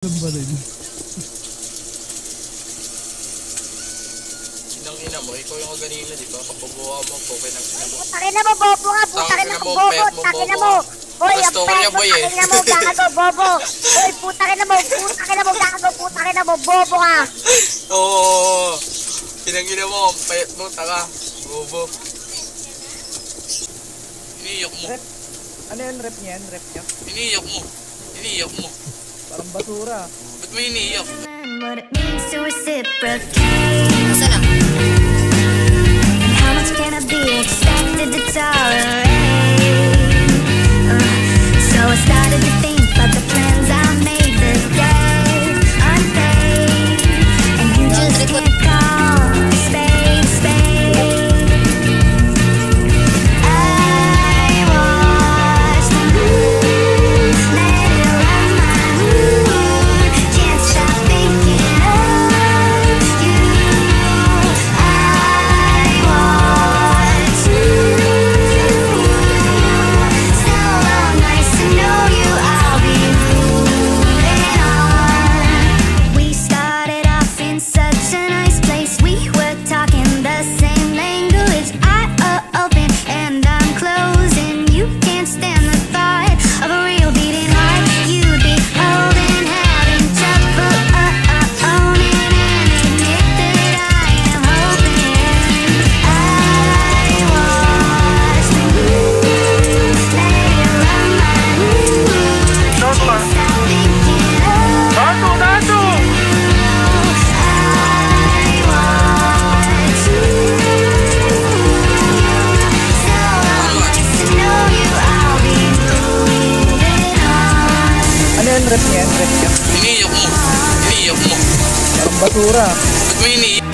Lambalin. Sinang-ina mo, ikaw yung ganina, di ba? Pagbubuha mo, okay ng ina mo. Putangin na mo, bobo nga, putangin na mo, bobo, putangin na mo. Boy, ang pet mo, putangin na mo, gago, bobo. Boy, putangin na mo, gago, putangin na mo, bobo nga. Oo, sinang-ina mo, ang pet mo, taka, bobo. Iniyak mo. Rep. Ano yan, rep niyan? Rep niya? Iniyak mo. Iniyak mo. Parang basura. Ba't mo iniyak? What it means to reciprocate. And how much can I be expected to tolerate? So I started to think about the plans I made this day. Unpaid, and you just can't call a spade a spade. I watched the moon let it run my mood. Can't stop thinking of you. I want you. So long, nice to know you. I'll be moving on. We started off in such a nice place. We were talking the same language. I open and I'm closing. You can't stand the thought of a real beating heart. You'd be holding, having trouble owning and admit that I am hoping. I watched the moon let it run my mood. Can't stop thinking of I want you. So long, nice to know you. I'll be moving on. Ano yan, rep niyan? Rep niya? Iniyak mo. Iniyak mo. Parang basura. Ba't mo iniyak?